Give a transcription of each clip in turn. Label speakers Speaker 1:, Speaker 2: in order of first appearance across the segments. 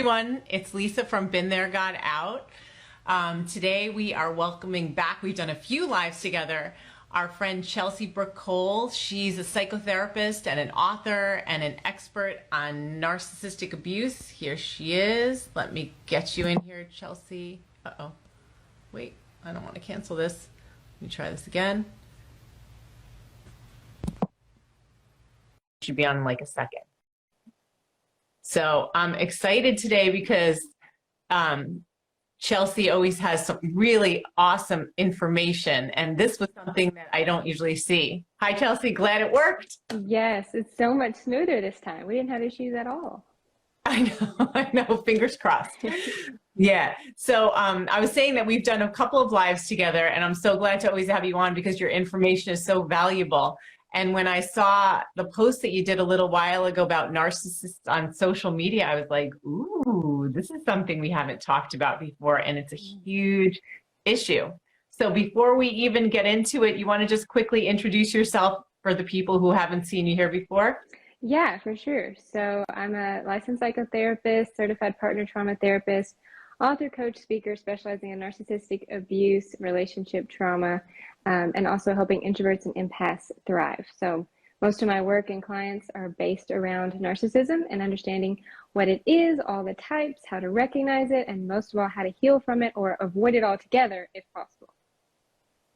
Speaker 1: everyone, it's Lisa from Been There, Got Out. Today we are welcoming back, we've done a few lives together, our friend Chelsea Brooke Cole. She's a psychotherapist and an author and an expert on narcissistic abuse. Here she is. Let me get you in here, Chelsea. Uh-oh. Wait, I don't want to cancel this. Let me try this again. Should be on in like a second. So I'm excited today because Chelsea always has some really awesome information, and this was something that I don't usually see. Hi, Chelsea. Glad it worked.
Speaker 2: Yes, it's so much smoother this time. We didn't have issues at all.
Speaker 1: I know. Fingers crossed. Yeah. So I was saying that we've done a couple of lives together, and I'm so glad to always have you on because your information is so valuable. And when I saw the post that you did a little while ago about narcissists on social media, I was like, ooh, this is something we haven't talked about before, and it's a huge issue. So before we even get into it, you want to just quickly introduce yourself for the people who haven't seen you here before?
Speaker 2: Yeah, for sure. So I'm a licensed psychotherapist, certified partner trauma therapist, author, coach, speaker, specializing in narcissistic abuse, relationship trauma, and also helping introverts and empaths thrive. So most of my work and clients are based around narcissism and understanding what it is, all the types, how to recognize it, and most of all, how to heal from it or avoid it altogether if possible.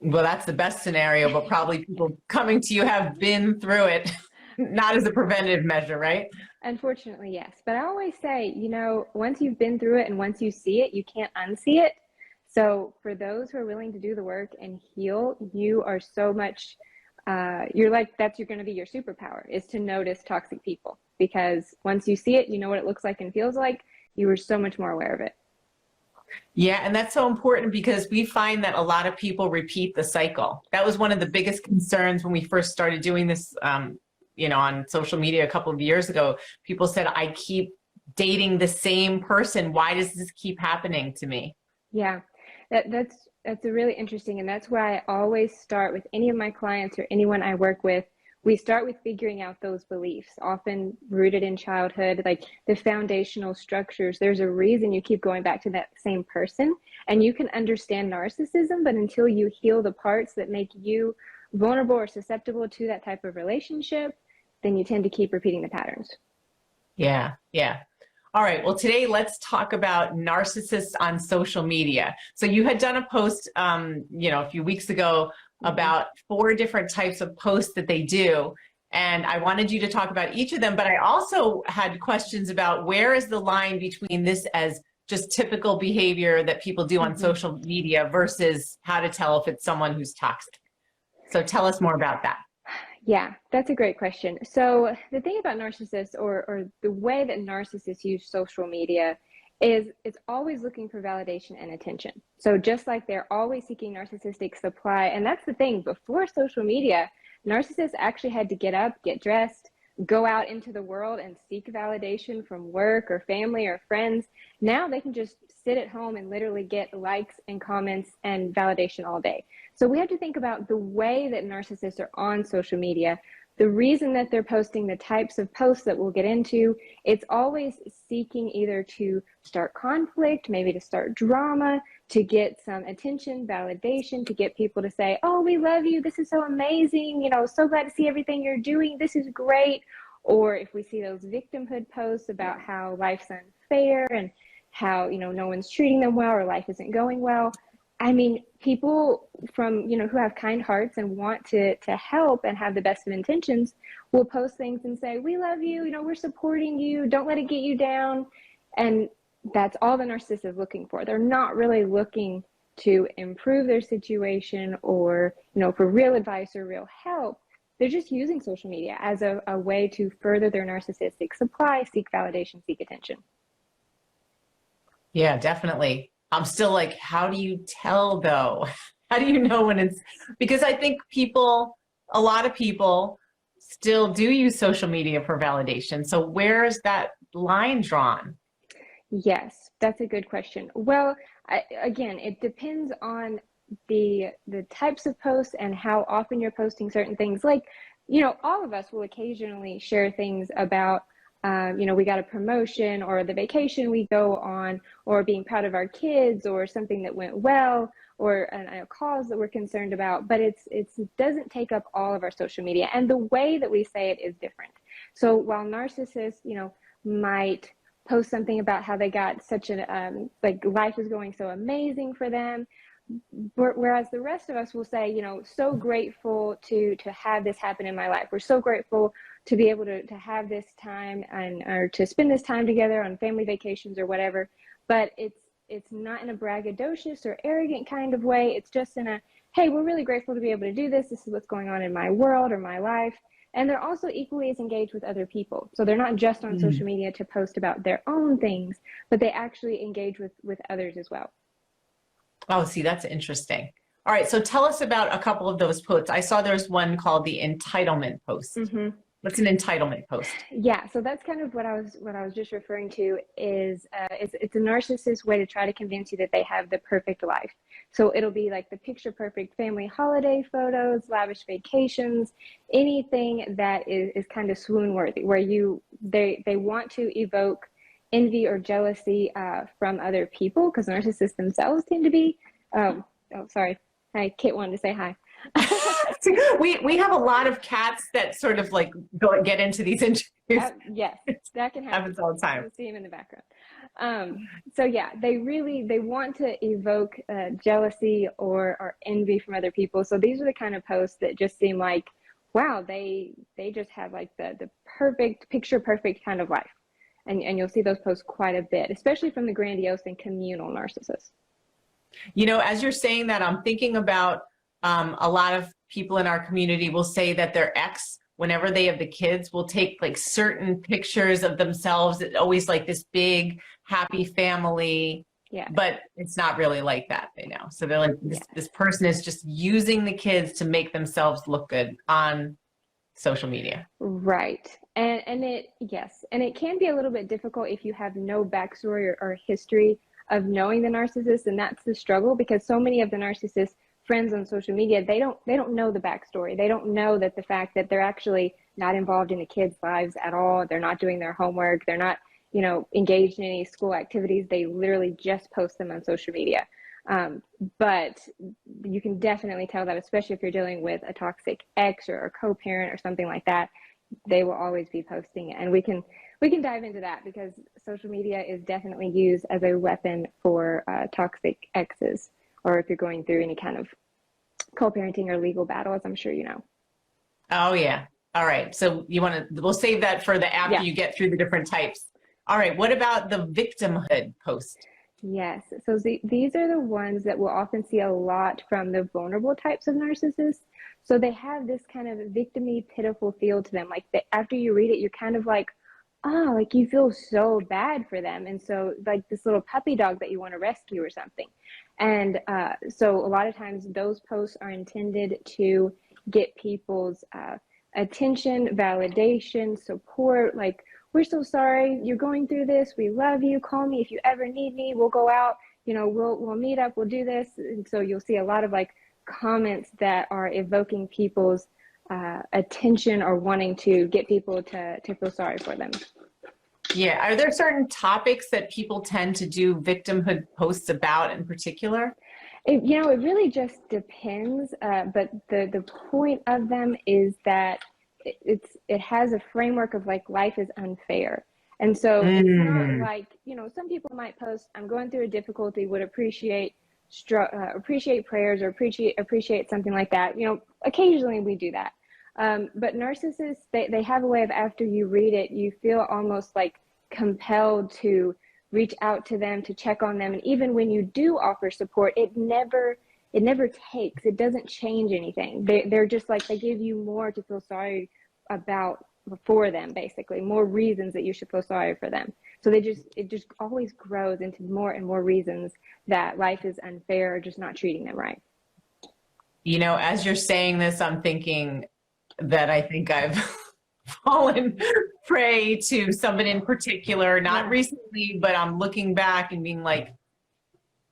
Speaker 1: Well, that's the best scenario, but probably people coming to you have been through it, not as a preventative measure, right?
Speaker 2: Unfortunately, yes. But I always say, you know, once you've been through it and once you see it, you can't unsee it. So for those who are willing to do the work and heal, you are so much, you're like, that's going to be your superpower, is to notice toxic people. Because once you see it, you know what it looks like and feels like, you are so much more aware of it.
Speaker 1: Yeah, and that's so important because we find that a lot of people repeat the cycle. That was one of the biggest concerns when we first started doing this, you know, on social media a couple of years ago. People said, I keep dating the same person. Why does this keep happening to me?
Speaker 2: Yeah, that's a really interesting, and that's why I always start with any of my clients or anyone I work with. We start with figuring out those beliefs, often rooted in childhood, like the foundational structures. There's a reason you keep going back to that same person, and you can understand narcissism, but until you heal the parts that make you vulnerable or susceptible to that type of relationship, then you tend to keep repeating the patterns.
Speaker 1: Yeah, yeah. All right, well, today let's talk about narcissists on social media. So you had done a post, you know, a few weeks ago about 4 different types of posts that they do. And I wanted you to talk about each of them, but I also had questions about where is the line between this as just typical behavior that people do on social media versus how to tell if it's someone who's toxic. So tell us more about that.
Speaker 2: Yeah, that's a great question. So the thing about narcissists, or the way that narcissists use social media, is it's always looking for validation and attention. So just like they're always seeking narcissistic supply, and that's the thing, before social media, narcissists actually had to get up, get dressed, go out into the world and seek validation from work or family or friends. Now they can just sit at home and literally get likes and comments and validation all day. So we have to think about the way that narcissists are on social media. The reason that they're posting the types of posts that we'll get into, it's always seeking either to start conflict, maybe to start drama, to get some attention, validation, to get people to say, oh, we love you, this is so amazing, you know, so glad to see everything you're doing, this is great. Or if we see those victimhood posts about how life's unfair and how, you know, no one's treating them well or life isn't going well. I mean, people from, you know, who have kind hearts and want to help and have the best of intentions will post things and say, we love you, you know, we're supporting you, don't let it get you down. And that's all the narcissist is looking for. They're not really looking to improve their situation or, you know, for real advice or real help. They're just using social media as a way to further their narcissistic supply, seek validation, seek attention.
Speaker 1: Yeah, definitely. I'm still like, how do you tell though? How do you know when it's, because I think people, a lot of people still do use social media for validation. So where is that line drawn?
Speaker 2: Yes, that's a good question. Well, again, it depends on the types of posts and how often you're posting certain things. Like, you know, all of us will occasionally share things about we got a promotion, or the vacation we go on, or being proud of our kids, or something that went well, or a cause that we're concerned about. But it doesn't take up all of our social media, and the way that we say it is different. So while narcissists, might post something about how they got such an like life is going so amazing for them, whereas the rest of us will say, so grateful to have this happen in my life. We're so grateful to be able to have this time or to spend this time together on family vacations or whatever. But it's not in a braggadocious or arrogant kind of way. It's just in a, hey, we're really grateful to be able to do this. This is what's going on in my world or my life. And they're also equally as engaged with other people. So they're not just on social media to post about their own things, but they actually engage with others as well.
Speaker 1: Oh, see, that's interesting. All right. So tell us about a couple of those posts. I saw there's one called the entitlement post.
Speaker 2: Mm-hmm.
Speaker 1: What's an entitlement post?
Speaker 2: Yeah, so that's kind of what I was just referring to is it's a narcissist way to try to convince you that they have the perfect life. So it'll be like the picture perfect family holiday photos, lavish vacations, anything that is kind of swoon worthy, where they want to evoke envy or jealousy from other people, because narcissists themselves tend to be. Sorry, hi, Kit wanted to say hi.
Speaker 1: we have a lot of cats that sort of like get into these interviews.
Speaker 2: Yes, that can happen.
Speaker 1: Happens all the time.
Speaker 2: You'll see him in the background. So yeah, they want to evoke jealousy or envy from other people. So these are the kind of posts that just seem like, wow, they just have like the perfect picture perfect kind of life. And you'll see those posts quite a bit, especially from the grandiose and communal narcissists.
Speaker 1: As you're saying that, I'm thinking about a lot of people in our community will say that their ex, whenever they have the kids, will take like certain pictures of themselves. It's always like this big, happy family. Yeah. But it's not really like that, So they're like, this person is just using the kids to make themselves look good on social media.
Speaker 2: Right. And it can be a little bit difficult if you have no backstory or history of knowing the narcissist. And that's the struggle, because so many of the narcissists friends on social media, they don't know the backstory. They don't know that the fact that they're actually not involved in the kids' lives at all. They're not doing their homework. They're not, engaged in any school activities. They literally just post them on social media. But you can definitely tell that, especially if you're dealing with a toxic ex or a co-parent or something like that, they will always be posting it. And we can dive into that, because social media is definitely used as a weapon for toxic exes, or if you're going through any kind of co-parenting or legal battle, as I'm sure you know.
Speaker 1: Oh yeah. All right. So we'll save that for after you get through the different types. All right. What about the victimhood post?
Speaker 2: Yes. So these are the ones that we'll often see a lot from the vulnerable types of narcissists. So they have this kind of victim-y, pitiful feel to them. Like after you read it, you're kind of like, oh, like you feel so bad for them. And so like this little puppy dog that you want to rescue or something. And so a lot of times those posts are intended to get people's attention, validation, support. Like, we're so sorry you're going through this. We love you. Call me if you ever need me. We'll go out. We'll meet up. We'll do this. And so you'll see a lot of like comments that are evoking people's attention or wanting to get people to feel sorry for them.
Speaker 1: Yeah. Are there certain topics that people tend to do victimhood posts about in particular?
Speaker 2: It really just depends. But the point of them is that it has a framework of like life is unfair. And so it's not like, some people might post, I'm going through a difficulty, would appreciate prayers or appreciate something like that. Occasionally we do that. But narcissists, they have a way of, after you read it, you feel almost like compelled to reach out to them, to check on them. And even when you do offer support, it never takes, it doesn't change anything. They're just like, they give you more to feel sorry about for them, basically, more reasons that you should feel sorry for them. So it just always grows into more and more reasons that life is unfair or just not treating them right.
Speaker 1: As you're saying this, I'm thinking that I think I've fallen prey to someone in particular, not recently, but I'm looking back and being like,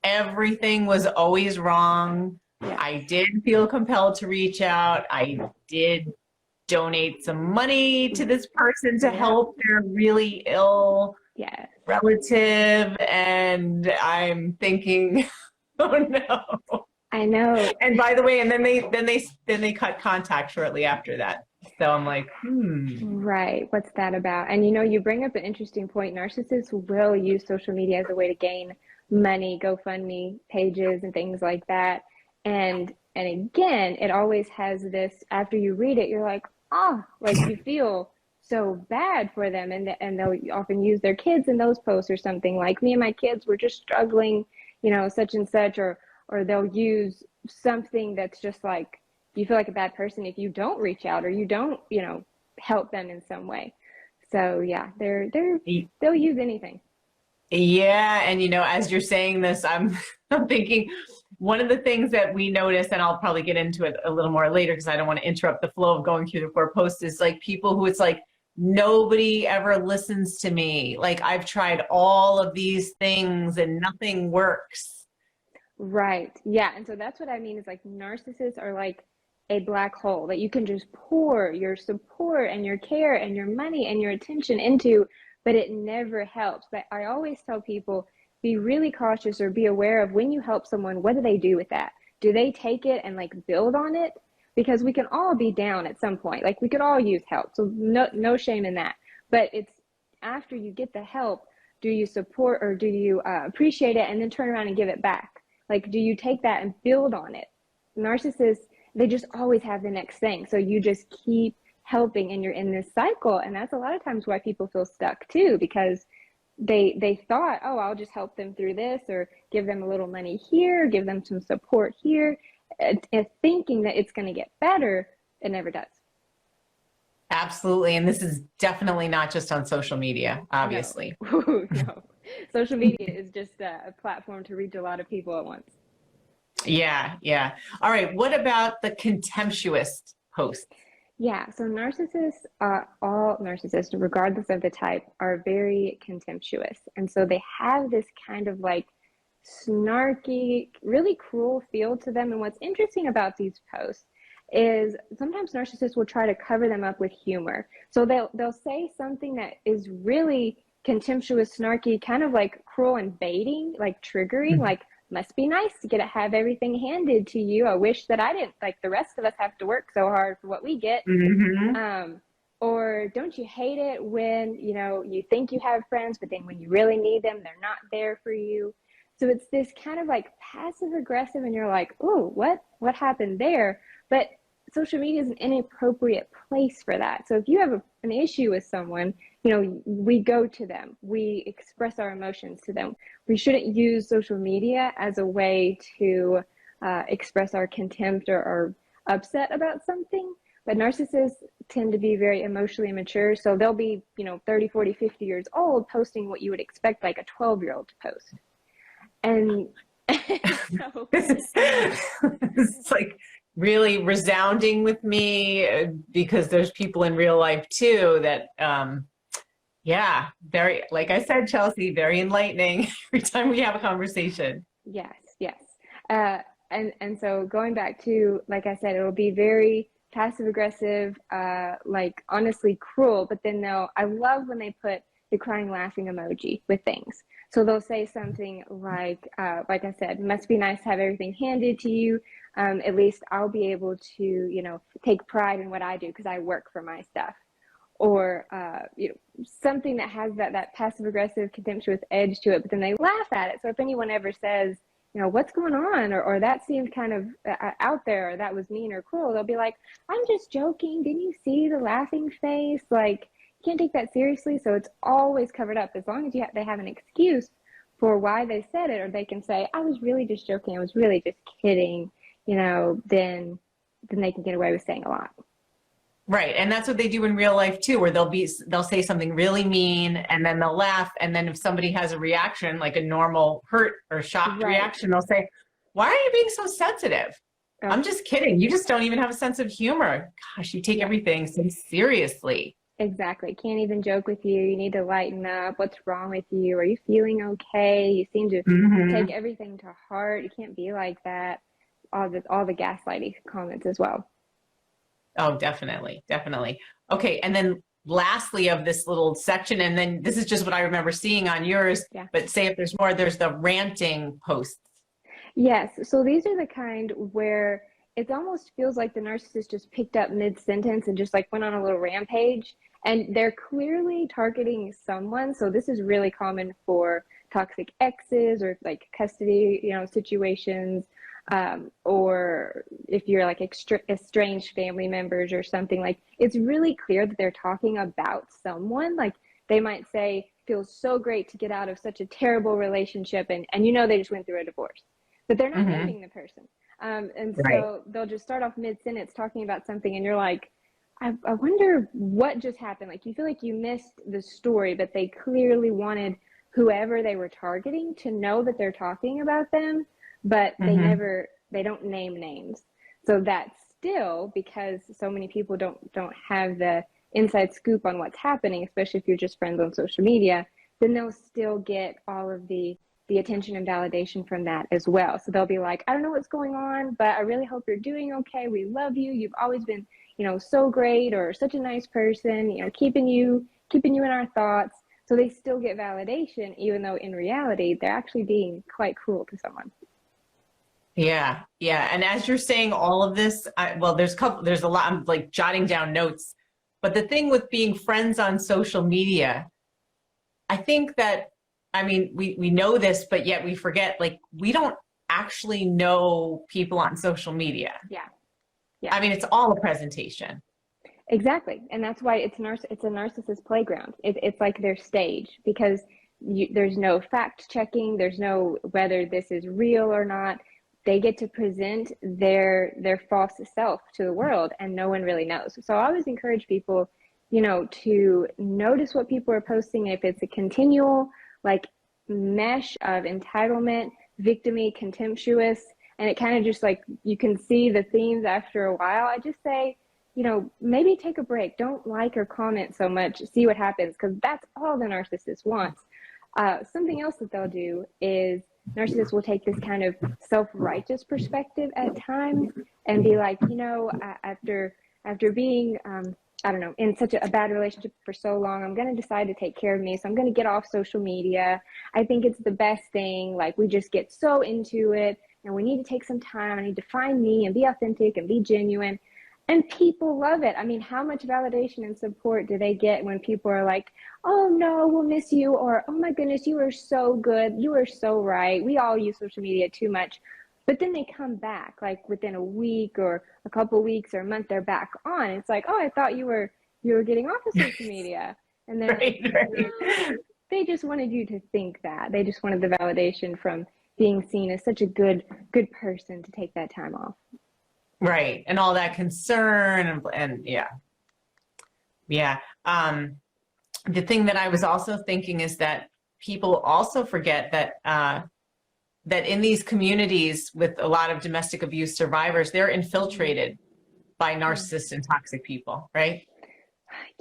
Speaker 1: everything was always wrong. I did feel compelled to reach out. I did donate some money to this person to
Speaker 2: Yep.
Speaker 1: help their really ill
Speaker 2: Yes.
Speaker 1: relative. And I'm thinking, oh no.
Speaker 2: I know.
Speaker 1: And by the way, and then they cut contact shortly after that. So I'm like,
Speaker 2: Right. What's that about? And you bring up an interesting point. Narcissists will use social media as a way to gain money, GoFundMe pages and things like that. And again, it always has this, after you read it, you're like, oh, like you feel so bad for them. And they'll often use their kids in those posts or something like, me and my kids were just struggling, such and such, or they'll use something that's just like, you feel like a bad person if you don't reach out or you don't, help them in some way. So yeah, they'll use anything.
Speaker 1: yeah. And as you're saying this, I'm I'm thinking one of the things that we notice, and I'll probably get into it a little more later because I don't want to interrupt the flow of going through the 4 posts, is like people who it's like, nobody ever listens to me. Like I've tried all of these things and nothing works.
Speaker 2: Right. Yeah. And so that's what I mean is like narcissists are like a black hole that you can just pour your support and your care and your money and your attention into, but it never helps. But I always tell people, be really cautious or be aware of when you help someone, what do they do with that? Do they take it and like build on it? Because we can all be down at some point. Like we could all use help. So no shame in that. But it's after you get the help, do you support or do you appreciate it and then turn around and give it back? Like, do you take that and build on it? Narcissists, they just always have the next thing. So you just keep helping and you're in this cycle. And that's a lot of times why people feel stuck too, because they thought, oh, I'll just help them through this or give them a little money here, give them some support here, and thinking that it's going to get better. It never does.
Speaker 1: Absolutely. And this is definitely not just on social media, obviously.
Speaker 2: No. No. Social media is just a platform to reach a lot of people at once.
Speaker 1: Yeah. Yeah. All right. What about the contemptuous posts?
Speaker 2: Yeah, so all narcissists, regardless of the type, are very contemptuous. And so they have this kind of like snarky, really cruel feel to them. And what's interesting about these posts is sometimes narcissists will try to cover them up with humor. So they'll say something that is really contemptuous, snarky, kind of like cruel and baiting, like triggering, like must be nice to have everything handed to you. I wish that I didn't, like the rest of us have to work so hard for what we get. Or don't you hate it when, you think you have friends, but then when you really need them, they're not there for you. So it's this kind of like passive aggressive and you're like, oh, what happened there? But social media is an inappropriate place for that. So if you have an issue with someone, we go to them, we express our emotions to them. We shouldn't use social media as a way to express our contempt or upset about something. But narcissists tend to be very emotionally immature. So they'll be, 30, 40, 50 years old posting what you would expect like a 12-year-old to post. And so
Speaker 1: it's like really resounding with me because there's people in real life too that, yeah, very, like I said, Chelsea, very enlightening every time we have a conversation.
Speaker 2: Yes, yes. And so going back to, like I said, it'll be very passive aggressive, like honestly cruel, but then I love when they put the crying laughing emoji with things. So they'll say something like I said, must be nice to have everything handed to you. At least I'll be able to, take pride in what I do because I work for my stuff. Or, something that has that passive aggressive, contemptuous edge to it, but then they laugh at it. So if anyone ever says, what's going on? Or that seemed kind of out there, or that was mean or cruel, they'll be like, I'm just joking. Didn't you see the laughing face? Like, you can't take that seriously. So it's always covered up. As long as they have an excuse for why they said it, or they can say, I was really just joking. I was really just kidding, then they can get away with saying a lot.
Speaker 1: Right. And that's what they do in real life too, where they'll say something really mean and then they'll laugh. And then if somebody has a reaction, like a normal hurt or shocked reaction, they'll say, why are you being so sensitive? Oh. I'm just kidding. You just don't even have a sense of humor. Gosh, you take everything so seriously.
Speaker 2: Exactly. Can't even joke with you. You need to lighten up. What's wrong with you? Are you feeling okay? You seem to take everything to heart. You can't be like that. All the gaslighting comments as well.
Speaker 1: Oh, definitely, definitely. Okay, and then lastly of this little section, and then this is just what I remember seeing on yours,
Speaker 2: Yeah.
Speaker 1: but say if there's more, there's the ranting posts.
Speaker 2: Yes. So these are the kind where it almost feels like the narcissist just picked up mid-sentence and just like went on a little rampage. And they're clearly targeting someone. So this is really common for toxic exes or like custody, situations, or if you're like estranged family members or something. Like it's really clear that they're talking about someone. Like they might say, feels so great to get out of such a terrible relationship, and they just went through a divorce, but they're not
Speaker 1: Hmm.
Speaker 2: naming the person. And
Speaker 1: Right.
Speaker 2: so they'll just start off mid-sentence talking about something, and you're like, I wonder what just happened. Like you feel like you missed the story, but they clearly wanted whoever they were targeting to know that they're talking about them, but
Speaker 1: Hmm.
Speaker 2: they don't name names. So that's still because so many people don't have the inside scoop on what's happening, especially if you're just friends on social media, then they'll still get all of the attention and validation from that as well. So they'll be like, I don't know what's going on, but I really hope you're doing okay. We love you. You've always been, so great, or such a nice person, keeping you in our thoughts. So they still get validation, even though in reality, they're actually being quite cruel to someone.
Speaker 1: Yeah, yeah. And as you're saying all of this, well, there's a lot. I'm like jotting down notes. But the thing with being friends on social media, I think that, I mean, we know this, but yet we forget, like, we don't actually know people on social media.
Speaker 2: Yeah. Yeah.
Speaker 1: I mean, it's all a presentation.
Speaker 2: Exactly. And that's why it's a narcissist playground. It's like their stage, because there's no fact checking. There's no whether this is real or not. They get to present their false self to the world, and no one really knows. So I always encourage people, to notice what people are posting. If it's a continual like mesh of entitlement, victimy, contemptuous, and it kind of just like you can see the themes after a while, I just say, maybe take a break. Don't like or comment so much. See what happens, because that's all the narcissist wants. Something else that they'll do is narcissists will take this kind of self-righteous perspective at times and be like, after being, I don't know, in such a bad relationship for so long, I'm going to decide to take care of me. So I'm going to get off social media. I think it's the best thing. Like we just get so into it, and we need to take some time. I need to find me and be authentic and be genuine. And people love it. I mean, how much validation and support do they get when people are like, oh no, we'll miss you, or oh my goodness, you are so good, you are so right. We all use social media too much. But then they come back like within a week or a couple weeks or a month, they're back on. It's like, oh, I thought you were getting off of social media. And then
Speaker 1: Right,
Speaker 2: it's, no,
Speaker 1: right.
Speaker 2: they just wanted you to think that. They just wanted the validation from being seen as such a good person to take that time off.
Speaker 1: Right. And all that concern and yeah. Yeah. The thing that I was also thinking is that people also forget that that in these communities with a lot of domestic abuse survivors, they're infiltrated by
Speaker 2: Yeah.
Speaker 1: narcissists and toxic people, right?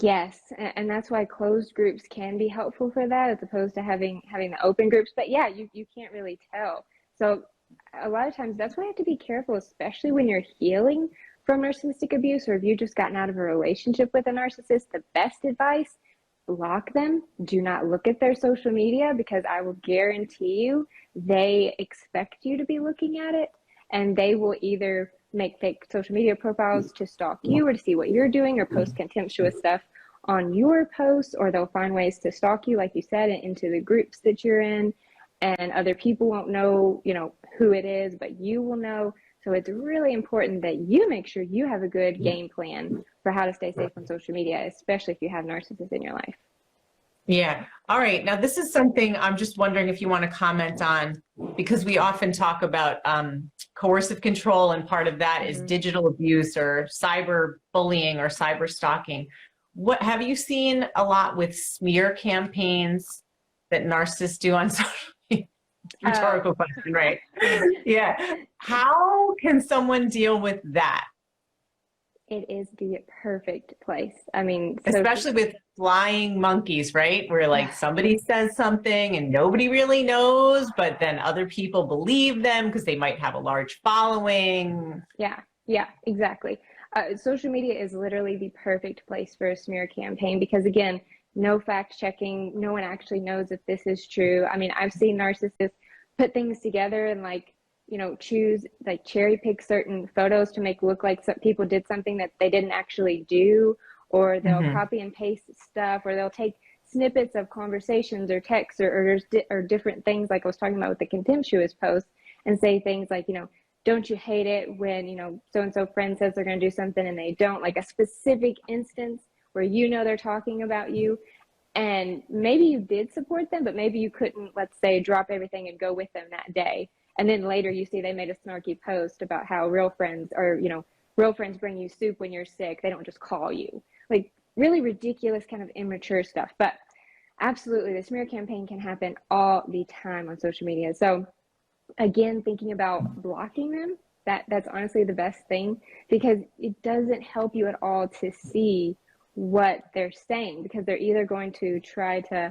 Speaker 2: Yes, and that's why closed groups can be helpful for that, as opposed to having the open groups. But yeah, you can't really tell. So a lot of times that's why you have to be careful, especially when you're healing from narcissistic abuse, or if you've just gotten out of a relationship with a narcissist. The best advice: block them. Do not look at their social media, because I will guarantee you they expect you to be looking at it, and they will either make fake social media profiles to stalk you or to see what you're doing, or post contemptuous stuff on your posts, or they'll find ways to stalk you, like you said, into the groups that you're in, and other people won't know, who it is, but you will know. So it's really important that you make sure you have a good game plan for how to stay safe on social media, especially if you have narcissists in your life.
Speaker 1: Yeah. All right. Now, this is something I'm just wondering if you want to comment on, because we often talk about coercive control, and part of that is
Speaker 2: Mm-hmm.
Speaker 1: digital abuse or cyber bullying or cyber stalking. What have you seen a lot with smear campaigns that narcissists do on social media?
Speaker 2: Oh,
Speaker 1: Rhetorical question, right? Yeah. How can someone deal with that?
Speaker 2: it is the perfect place. I mean, social.
Speaker 1: Especially with flying monkeys, right? Where like somebody says something and nobody really knows, but then other people believe them because they might have a large following.
Speaker 2: Yeah, yeah, exactly. Social media is literally the perfect place for a smear campaign because, again, no fact checking, no one actually knows if this is true. I mean, I've seen narcissists put things together and, like, you know, choose, like, cherry pick certain photos to make it look like some people did something that they didn't actually do, or they'll copy and paste stuff, or they'll take snippets of conversations or texts or different things, like I was talking about with the contemptuous post, and say things like, you know, don't you hate it when, you know, so-and-so friend says they're going to do something and they don't, like a specific instance where you know they're talking about you. And maybe you did support them, but maybe you couldn't, let's say, drop everything and go with them that day. And then later you see they made a snarky post about how real friends, or, you know, real friends bring you soup when you're sick. They don't just call you. Like, really ridiculous, kind of immature stuff. But absolutely, the smear campaign can happen all the time on social media. So again, thinking about blocking them, that's honestly the best thing, because it doesn't help you at all to see what they're saying, because they're either going to try to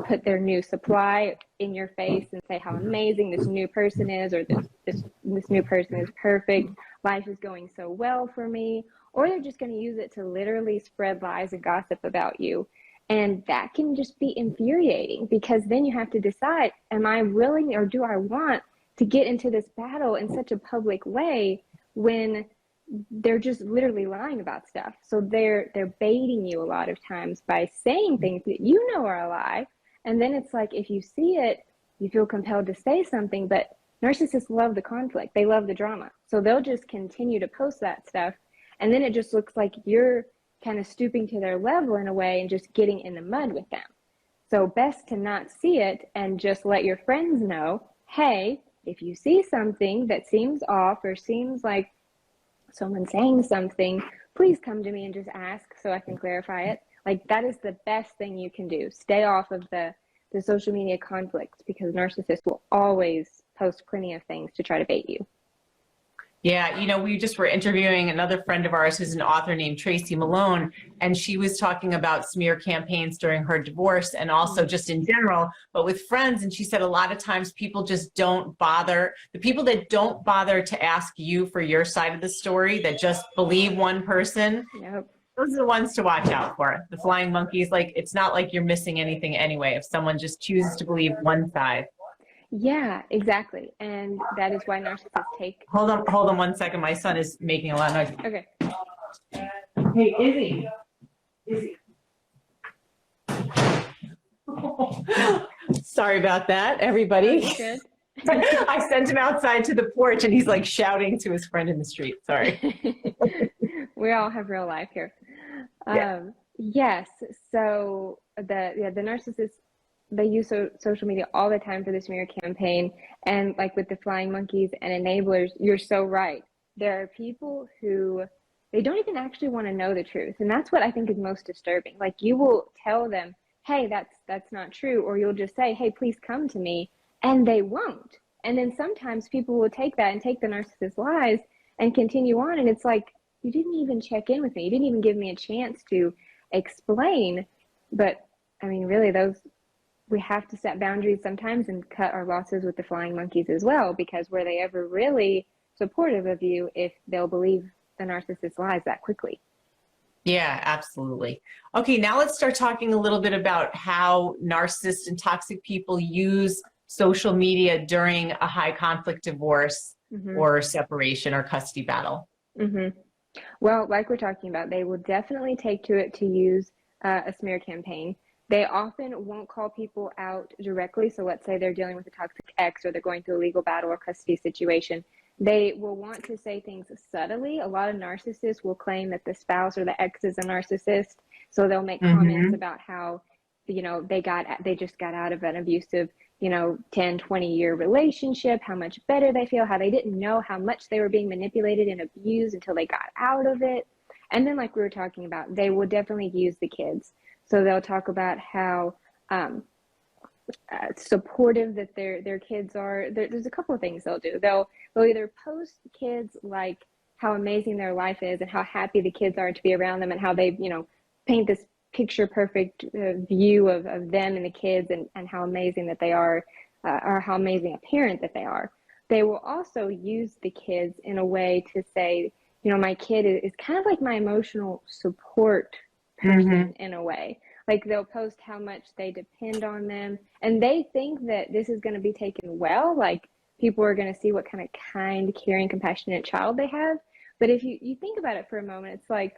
Speaker 2: put their new supply in your face and say how amazing this new person is, or this new person is perfect, life is going so well for me, or they're just going to use it to literally spread lies and gossip about you. And that can just be infuriating, because then you have to decide, am I willing, or do I want to get into this battle in such a public way when they're just literally lying about stuff? So they're baiting you a lot of times by saying things that you know are a lie. And then it's like, if you see it, you feel compelled to say something. But narcissists love the conflict. They love the drama. So they'll just continue to post that stuff. And then it just looks like you're kind of stooping to their level in a way and just getting in the mud with them. So best to not see it and just let your friends know, hey, if you see something that seems off or seems like someone saying something, please come to me and just ask so I can clarify it. Like, that is the best thing you can do. Stay off of the social media conflicts, because narcissists will always post plenty of things to try to bait you.
Speaker 1: Yeah, you know, we just were interviewing another friend of ours who's an author named Tracy Malone, and she was talking about smear campaigns during her divorce and also just in general, but with friends. And she said a lot of times people just don't bother. The people that don't bother to ask you for your side of the story, that just believe one person, those are the ones to watch out for. The flying monkeys. Like, it's not like you're missing anything anyway if someone just chooses to believe one side.
Speaker 2: Yeah, exactly. And that is why narcissists take...
Speaker 1: Hold on 1 second. My son is making a lot of noise.
Speaker 2: Okay.
Speaker 1: Hey, Izzy. Sorry about that, everybody.
Speaker 2: Oh, good.
Speaker 1: I sent him outside to the porch and he's like shouting to his friend in the street. Sorry.
Speaker 2: We all have real life here.
Speaker 1: Yeah.
Speaker 2: Yes. So the narcissists, they use social media all the time for the smear campaign. And like with the flying monkeys and enablers, you're so right. There are people who, they don't even actually want to know the truth. And that's what I think is most disturbing. Like, you will tell them, hey, that's not true. Or you'll just say, hey, please come to me. And they won't. And then sometimes people will take that and take the narcissist's lies and continue on. And it's like, you didn't even check in with me. You didn't even give me a chance to explain. But I mean, really, we have to set boundaries sometimes and cut our losses with the flying monkeys as well, because were they ever really supportive of you if they'll believe the narcissist's lies that quickly?
Speaker 1: Yeah, absolutely. Okay, now let's start talking a little bit about how narcissists and toxic people use social media during a high conflict divorce or separation or custody battle.
Speaker 2: Well, like we're talking about, they will definitely take to it to use a smear campaign. They often won't call people out directly. So let's say they're dealing with a toxic ex, or they're going through a legal battle or custody situation. They will want to say things subtly. A lot of narcissists will claim that the spouse or the ex is a narcissist. So they'll make comments about how, you know, they just got out of an abusive, 10, 20-year relationship, how much better they feel, how they didn't know how much they were being manipulated and abused until they got out of it. And then, like we were talking about, they will definitely use the kids. So they'll talk about how supportive that their kids are. There's a couple of things they'll do. They'll either post kids, like how amazing their life is and how happy the kids are to be around them, and how they, paint this picture perfect view of them and the kids, and how amazing that they are, or how amazing a parent that they are. They will also use the kids in a way to say, you know, my kid is kind of like my emotional support
Speaker 1: Mm-hmm.
Speaker 2: person in a way. Like they'll post how much they depend on them, and they think that this is going to be taken well. Like people are going to see what kind of kind, caring, compassionate child they have. But if you think about it for a moment, it's like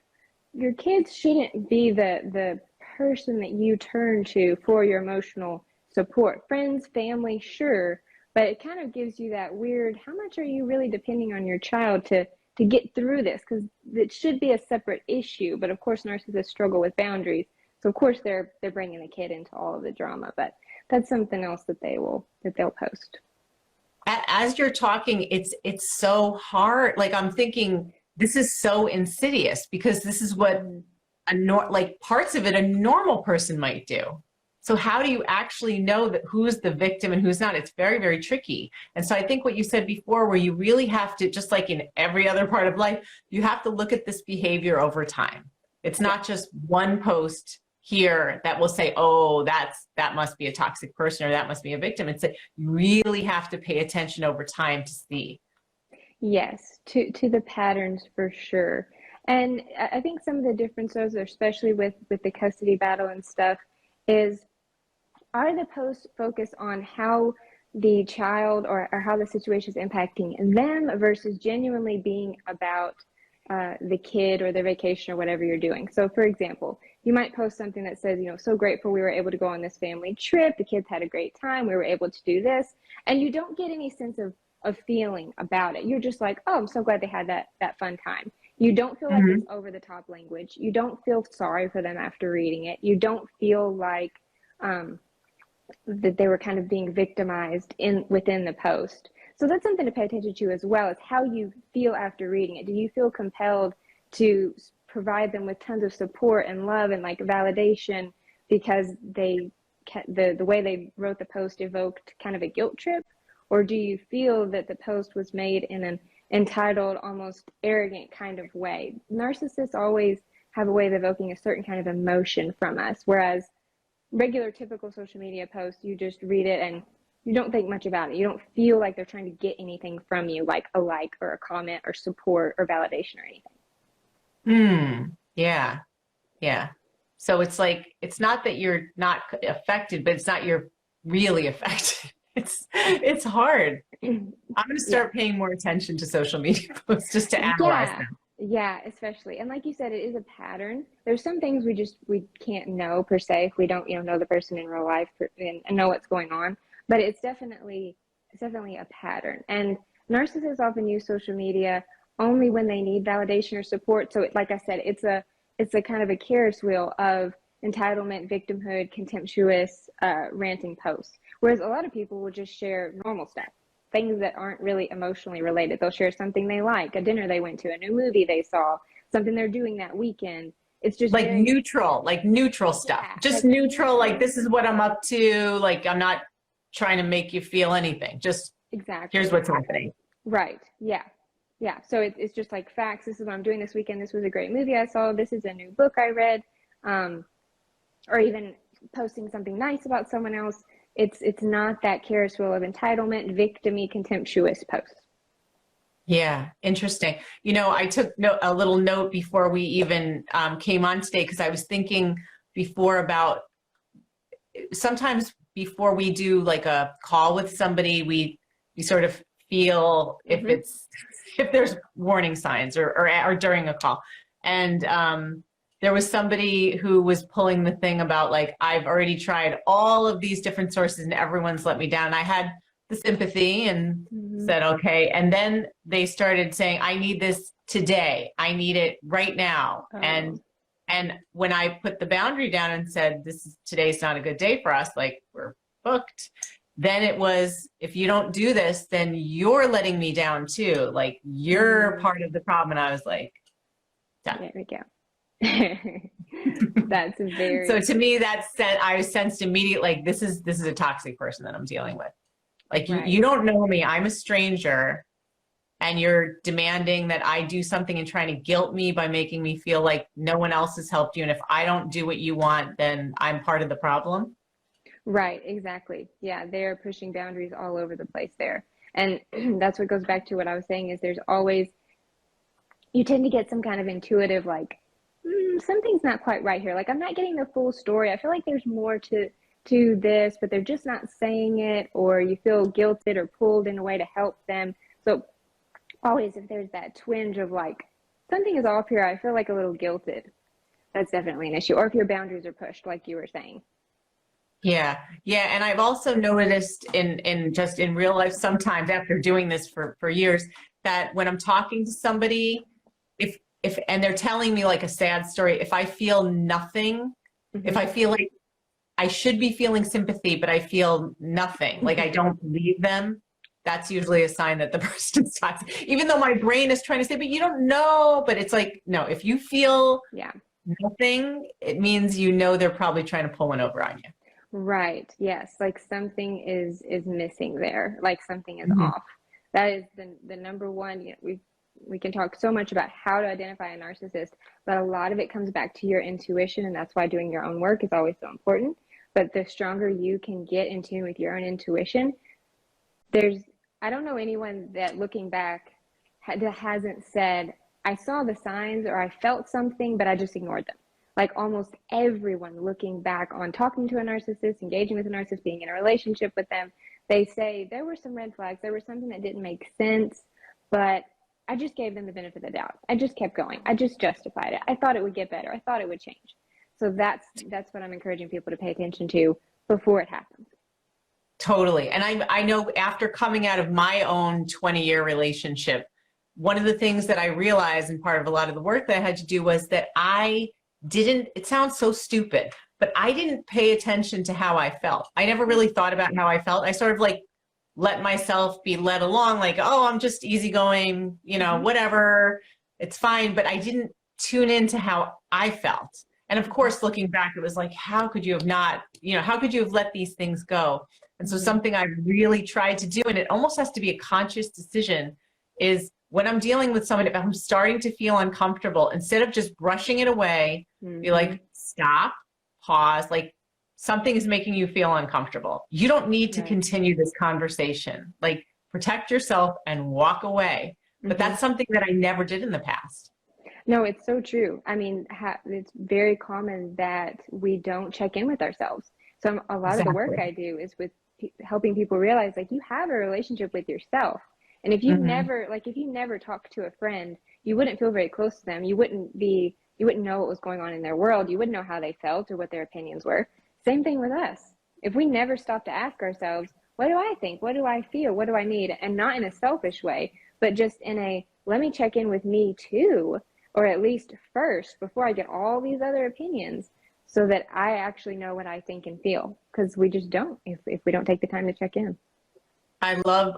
Speaker 2: your kids shouldn't be the person that you turn to for your emotional support. Friends, family, sure, but it kind of gives you that weird, how much are you really depending on your child to get through this? Because it should be a separate issue, but of course narcissists struggle with boundaries, so of course they're bringing the kid into all of the drama. But that's something else that they'll post.
Speaker 1: As you're talking, it's so hard. Like I'm thinking, this is so insidious because this is what like parts of it a normal person might do. So how do you actually know that who's the victim and who's not? It's very, very tricky. And so I think what you said before, where you really have to, just like in every other part of life, you have to look at this behavior over time. It's not just one post here that will say, oh, that must be a toxic person or that must be a victim. It's that you really have to pay attention over time to see.
Speaker 2: Yes, to the patterns for sure. And I think some of the differences, especially with the custody battle and stuff, is are the posts focused on how the child or how the situation is impacting them versus genuinely being about the kid or the vacation or whatever you're doing. So for example, you might post something that says, you know, so grateful we were able to go on this family trip. The kids had a great time. We were able to do this. And you don't get any sense of feeling about it. You're just like, oh, I'm so glad they had that fun time. You don't feel like it's over the top language. You don't feel sorry for them after reading it. You don't feel like that they were kind of being victimized within the post. So that's something to pay attention to as well, as how you feel after reading it. Do you feel compelled to provide them with tons of support and love and like validation because the way they wrote the post evoked kind of a guilt trip? Or do you feel that the post was made in an entitled, almost arrogant kind of way? Narcissists always have a way of evoking a certain kind of emotion from us, whereas regular typical social media posts, you just read it and you don't think much about it. You don't feel like they're trying to get anything from you, like a like or a comment or support or validation or anything.
Speaker 1: Yeah. Yeah. So it's like, it's not that you're not affected, but it's not you're really affected. It's hard. I'm going to
Speaker 2: Yeah.
Speaker 1: start paying more attention to social media posts just to analyze
Speaker 2: Yeah.
Speaker 1: them.
Speaker 2: Yeah, especially. And like you said, it is a pattern. There's some things we can't know per se if we don't, you know the person in real life and know what's going on. But it's definitely a pattern. And narcissists often use social media only when they need validation or support. So like I said, it's a kind of a Ferris wheel of entitlement, victimhood, contemptuous, ranting posts. Whereas a lot of people will just share normal stuff, things that aren't really emotionally related. They'll share something they like, a dinner they went to, a new movie they saw, something they're doing that weekend. It's just
Speaker 1: Like
Speaker 2: very,
Speaker 1: neutral stuff.
Speaker 2: yeah,
Speaker 1: Just
Speaker 2: like
Speaker 1: neutral, like
Speaker 2: neutral.
Speaker 1: this is what I'm up to. Like I'm not trying to make you feel anything. Just here's
Speaker 2: Exactly.
Speaker 1: what's happening.
Speaker 2: Right. Yeah. Yeah. So it's just like facts. This is what I'm doing this weekend. This was a great movie I saw. This is a new book I read. Um, or even posting something nice about someone else. It's not that Ferris wheel of entitlement, victimy, contemptuous posts.
Speaker 1: Yeah, interesting. You know, I took a little note before we even came on today because I was thinking before about sometimes before we do like a call with somebody, we sort of feel if
Speaker 2: Mm-hmm.
Speaker 1: if there's warning signs or during a call. And there was somebody who was pulling the thing about like, I've already tried all of these different sources and everyone's let me down. I had the sympathy and
Speaker 2: Mm-hmm.
Speaker 1: said, okay. And then they started saying, I need this today. I need it right now.
Speaker 2: Oh,
Speaker 1: And when I put the boundary down and said, today's not a good day for us, like we're booked, then it was, if you don't do this, then you're letting me down too. Like you're
Speaker 2: mm,
Speaker 1: part of the problem. And I was like, done.
Speaker 2: there we go. That's
Speaker 1: So
Speaker 2: very
Speaker 1: to me, I sensed immediately, like, this is a toxic person that I'm dealing with. Like you
Speaker 2: right.
Speaker 1: don't know me. I'm a stranger. And you're demanding that I do something and trying to guilt me by making me feel like no one else has helped you. And if I don't do what you want, then I'm part of the problem.
Speaker 2: Right, exactly. Yeah, they're pushing boundaries all over the place there. And that's what goes back to what I was saying is there's always you tend to get some kind of intuitive, like, something's not quite right here. Like, I'm not getting the full story. I feel like there's more to this, but they're just not saying it, or you feel guilted or pulled in a way to help them. So always, if there's that twinge of like, something is off here, I feel like a little guilted, that's definitely an issue. Or if your boundaries are pushed, like you were saying.
Speaker 1: Yeah. Yeah. And I've also noticed in just in real life, sometimes after doing this for years, that when I'm talking to somebody, and they're telling me like a sad story, if I feel nothing, if I feel like I should be feeling sympathy, but I feel nothing, like I don't believe them, that's usually a sign that the person's toxic. Even though my brain is trying to say, but you don't know, but it's like, no, if you feel nothing, it means you know they're probably trying to pull one over on you.
Speaker 2: Right. Yes. Like something is missing there. Like something is off. That is the number one. You know, we can talk so much about how to identify a narcissist, but a lot of it comes back to your intuition, and that's why doing your own work is always so important. But the stronger you can get in tune with your own intuition, I don't know anyone that looking back that hasn't said, I saw the signs or I felt something, but I just ignored them. Like almost everyone looking back on talking to a narcissist, engaging with a narcissist, being in a relationship with them, they say there were some red flags, there was something that didn't make sense, but I just gave them the benefit of the doubt. I just kept going. I just justified it. I thought it would get better. I thought it would change. So that's what I'm encouraging people to pay attention to before it happens.
Speaker 1: Totally. And I know after coming out of my own 20-year relationship, one of the things that I realized, and part of a lot of the work that I had to do, was that it sounds so stupid, but I didn't pay attention to how I felt. I never really thought about how I felt. I sort of like let myself be led along, like, oh, I'm just easygoing, whatever, it's fine. But I didn't tune into how I felt. And of course, looking back, it was like, how could you have how could you have let these things go? And so something I really tried to do, and it almost has to be a conscious decision, is when I'm dealing with someone, if I'm starting to feel uncomfortable, instead of just brushing it away, be like, stop, pause, like something is making you feel uncomfortable. You don't need to continue this conversation. Like, protect yourself and walk away. But that's something that I never did in the past.
Speaker 2: No, it's so true. I mean, it's very common that we don't check in with ourselves. So a lot of the work I do is with helping people realize, like, you have a relationship with yourself. And if you never talked to a friend, you wouldn't feel very close to them. You wouldn't know what was going on in their world. You wouldn't know how they felt or what their opinions were. Same thing with us. If we never stop to ask ourselves, what do I think? What do I feel? What do I need? And not in a selfish way, but just in a, let me check in with me too, or at least first, before I get all these other opinions, so that I actually know what I think and feel. Because we just don't if we don't take the time to check in.
Speaker 1: I love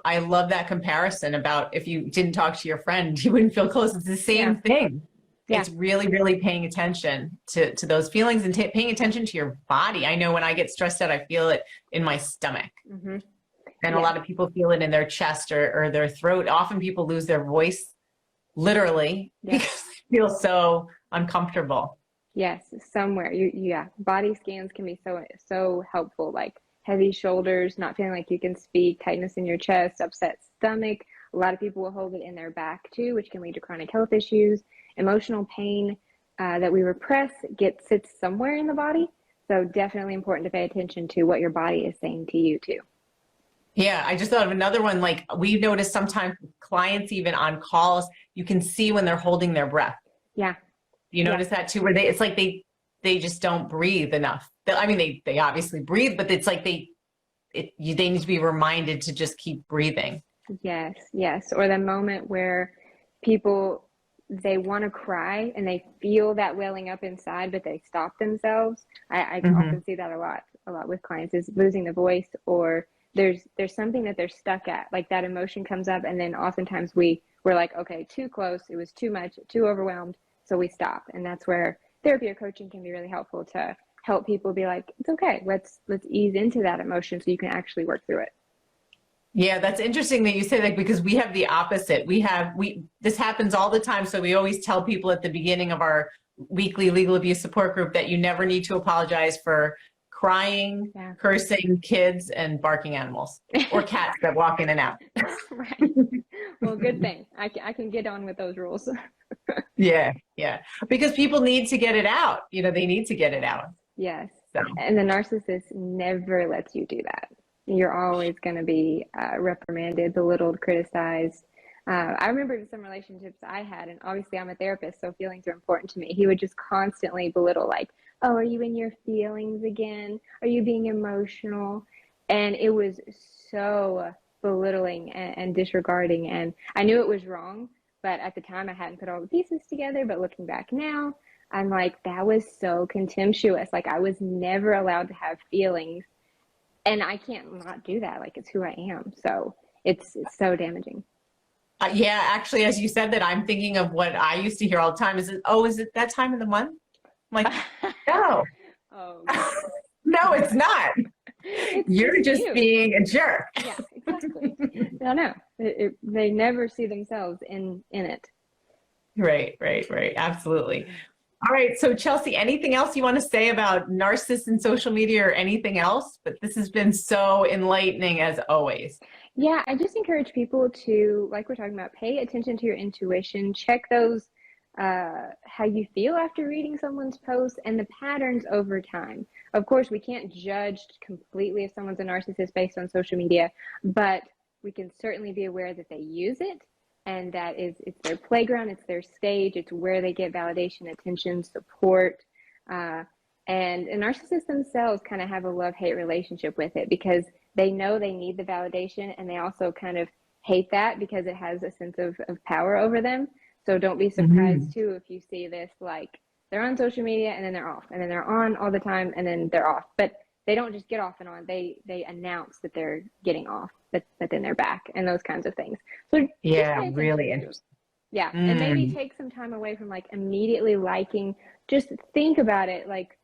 Speaker 1: that comparison about if you didn't talk to your friend, you wouldn't feel close. It's the same thing. Yeah. It's really, really paying attention to those feelings and paying attention to your body. I know when I get stressed out, I feel it in my stomach. And a lot of people feel it in their chest or their throat. Often people lose their voice literally because they feel so uncomfortable.
Speaker 2: Yes, somewhere. Body scans can be so helpful, like heavy shoulders, not feeling like you can speak, tightness in your chest, upset stomach. A lot of people will hold it in their back too, which can lead to chronic health issues. Emotional pain that we repress sits somewhere in the body. So definitely important to pay attention to what your body is saying to you too.
Speaker 1: Yeah, I just thought of another one. Like, we notice sometimes clients, even on calls, you can see when they're holding their breath.
Speaker 2: Yeah.
Speaker 1: You notice that too, where it's like they just don't breathe enough. I mean, they obviously breathe, but it's like they need to be reminded to just keep breathing.
Speaker 2: Yes. Or the moment where people, they want to cry and they feel that welling up inside, but they stop themselves. I often see that a lot with clients, is losing the voice, or there's something that they're stuck at, like that emotion comes up, and then oftentimes we're like, okay, too close, it was too much, too overwhelmed, so we stop. And that's where therapy or coaching can be really helpful to help people be like, it's okay, let's ease into that emotion so you can actually work through it.
Speaker 1: Yeah, that's interesting that you say that, because we have the opposite. This happens all the time. So we always tell people at the beginning of our weekly legal abuse support group that you never need to apologize for crying, cursing, kids, and barking animals, or cats that walk in and out.
Speaker 2: Right. Well, good thing. I can get on with those rules.
Speaker 1: Yeah, yeah. Because people need to get it out. You know, they need to get it out.
Speaker 2: Yes.
Speaker 1: So,
Speaker 2: And the narcissist never lets you do that. You're always going to be reprimanded, belittled, criticized. I remember in some relationships I had, and obviously I'm a therapist, so feelings are important to me. He would just constantly belittle, like, oh, are you in your feelings again? Are you being emotional? And it was so belittling and disregarding. And I knew it was wrong, but at the time I hadn't put all the pieces together. But looking back now, I'm like, that was so contemptuous. Like, I was never allowed to have feelings, and I can't not do that. Like, it's who I am. So it's so damaging.
Speaker 1: yeah, actually, as you said that, I'm thinking of what I used to hear all the time. Is it that time of the month? I'm like, no,
Speaker 2: Oh,
Speaker 1: no, it's not.
Speaker 2: it's
Speaker 1: You're just
Speaker 2: you.
Speaker 1: being a jerk.
Speaker 2: Yeah, exactly. No, no, they never see themselves in it.
Speaker 1: Right, right, right. Absolutely. All right. So, Chelsea, anything else you want to say about narcissists and social media or anything else? But this has been so enlightening as always.
Speaker 2: Yeah, I just encourage people to, like we're talking about, pay attention to your intuition, check those, how you feel after reading someone's post and the patterns over time. Of course, we can't judge completely if someone's a narcissist based on social media, but we can certainly be aware that they use it, and that it's their playground, it's their stage, it's where they get validation, attention, support. Uh, and narcissists themselves kind of have a love-hate relationship with it, because they know they need the validation, and they also kind of hate that because it has a sense of power over them. So don't be surprised too if you see this, like, they're on social media and then they're off, and then they're on all the time and then they're off. But they don't just get off and on. They announce that they're getting off, but then they're back, and those kinds of things. So just pay
Speaker 1: Yeah,
Speaker 2: attention
Speaker 1: really
Speaker 2: to.
Speaker 1: interesting.
Speaker 2: Yeah, and maybe take some time away from like immediately liking. Just think about it, like,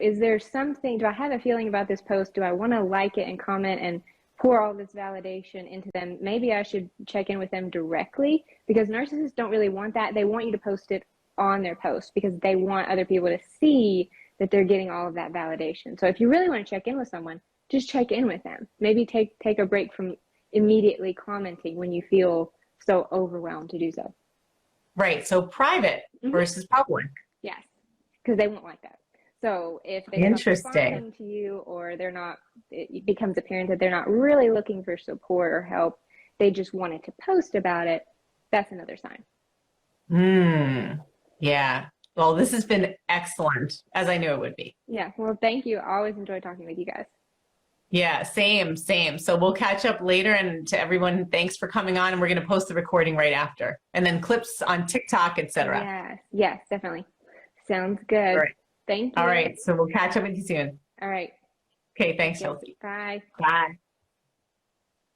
Speaker 2: is there something, do I have a feeling about this post? Do I want to like it and comment and pour all this validation into them? Maybe I should check in with them directly, because narcissists don't really want that. They want you to post it on their post because they want other people to see that they're getting all of that validation. So if you really want to check in with someone, just check in with them. Maybe take a break from immediately commenting when you feel so overwhelmed to do so.
Speaker 1: Right. So private versus public.
Speaker 2: Yes, because they won't like that. So if they stop
Speaker 1: Interesting.
Speaker 2: responding to you, or they're not, it becomes apparent that they're not really looking for support or help, they just wanted to post about it, that's another sign.
Speaker 1: Yeah. Well, this has been excellent, as I knew it would be.
Speaker 2: Yeah, well, thank you. I always enjoy talking with you guys.
Speaker 1: Yeah, same, same. So we'll catch up later. And to everyone, thanks for coming on. And we're going to post the recording right after. And then clips on TikTok, etc.
Speaker 2: Yes, yes, definitely. Sounds good.
Speaker 1: All right.
Speaker 2: Thank you.
Speaker 1: All right. So we'll catch up with you soon.
Speaker 2: All right.
Speaker 1: Okay. Thanks, Chelsea.
Speaker 2: Bye.
Speaker 1: Bye.